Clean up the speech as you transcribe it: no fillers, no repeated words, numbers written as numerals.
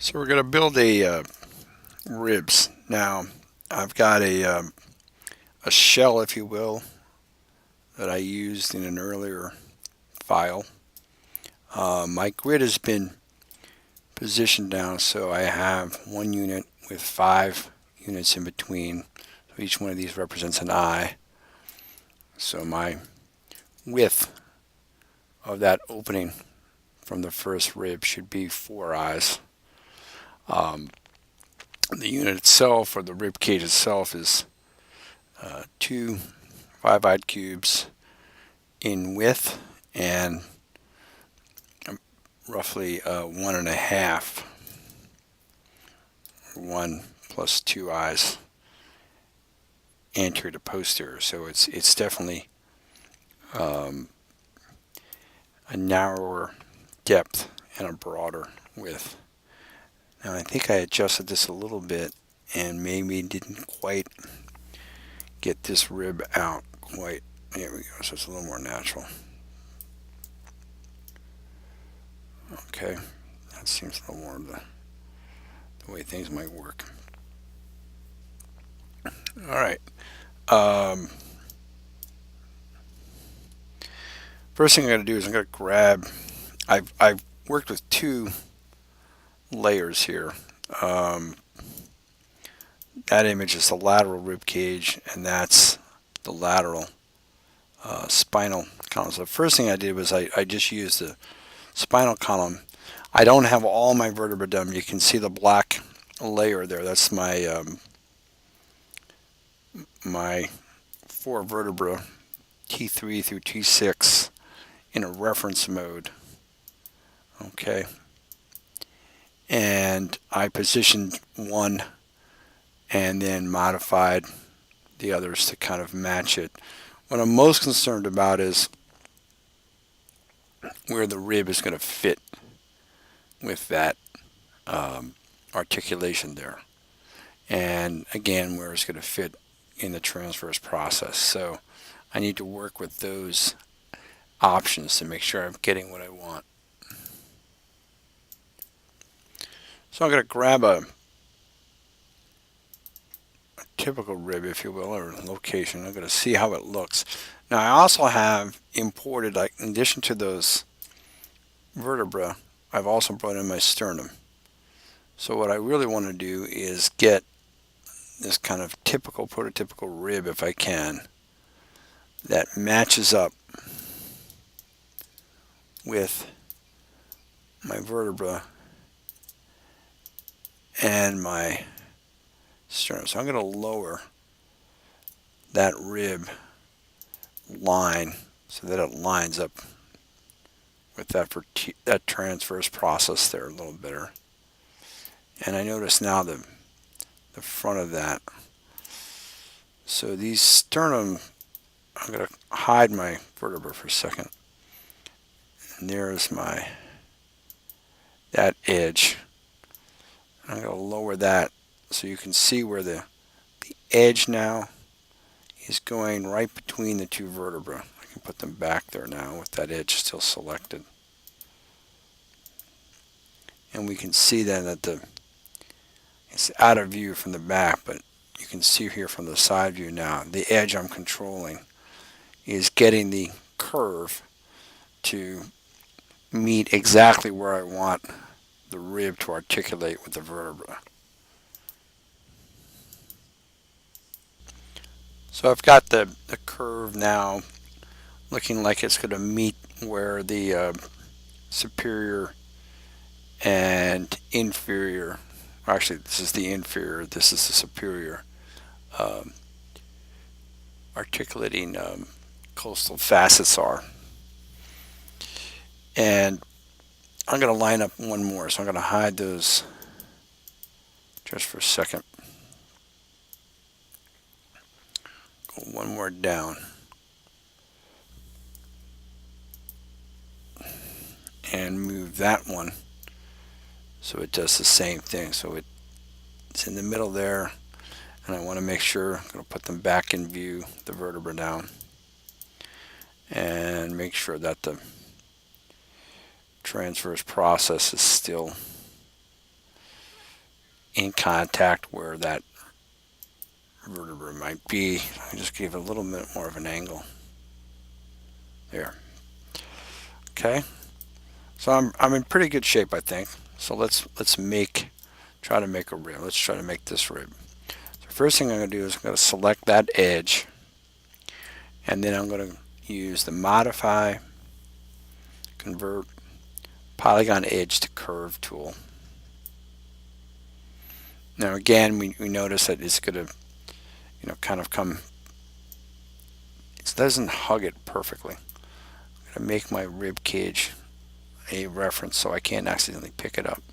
So we're going to build a ribs. Now I've got a shell, if you will, that I used in an earlier file. My grid has been positioned down so I have one unit with 5 units in between. So each one of these represents an eye. So my width of that opening from the first rib should be 4 eyes. Um, the unit itself, or the rib cage itself, is 2 5-eyed cubes in width and roughly 1.5, 1 plus 2 eyes anterior to posterior. So it's definitely a narrower depth and a broader width. Now I think I adjusted this a little bit and maybe didn't quite get this rib out quite. There we go, so it's a little more natural. Okay, that seems a little more of the way things might work. All right. First thing I'm going to do is I'm going to grab. I've worked with 2 layers here. Um, that image is the lateral rib cage, and that's the lateral spinal column. So the first thing I did was I just used the spinal column. I don't have all my vertebrae done. You can see the black layer there. That's my 4 vertebrae, T3 through T6, in a reference mode. Okay. And I positioned one and then modified the others to kind of match it. What I'm most concerned about is where the rib is going to fit with that articulation there. And again, where it's going to fit in the transverse process. So I need to work with those options to make sure I'm getting what I want. So I'm going to grab a typical rib, if you will, or location. I'm going to see how it looks. Now I also have imported, like, in addition to those vertebrae, I've also brought in my sternum. So what I really want to do is get this kind of typical, prototypical rib, if I can, that matches up with my vertebra and my sternum. So I'm going to lower that rib line so that it lines up with that transverse process there a little better. And I notice now the front of that. So these sternum, I'm going to hide my vertebra for a second. And there's that edge. I'm going to lower that so you can see where the edge now is going right between the 2 vertebrae. I can put them back there now with that edge still selected. And we can see then that it's out of view from the back, but you can see here from the side view now, the edge I'm controlling is getting the curve to meet exactly where I want the rib to articulate with the vertebra. So I've got the curve now looking like it's going to meet where the superior and inferior, actually this is the inferior, this is the superior articulating costal facets are. And I'm going to line up one more, so I'm going to hide those just for a second. Go one more down. And move that one so it does the same thing. So it's in the middle there, and I want to make sure, I'm going to put them back in view, the vertebra down, and make sure that the transverse process is still in contact where that vertebra might be. I just give it a little bit more of an angle there. Okay, so I'm in pretty good shape, I think. So let's try to make a rib. Let's try to make this rib. So first thing I'm going to do is I'm going to select that edge, and then I'm going to use the modify, convert polygon edge to curve tool. Now again, we notice that it's going to, kind of come, it doesn't hug it perfectly. I'm going to make my rib cage a reference so I can't accidentally pick it up.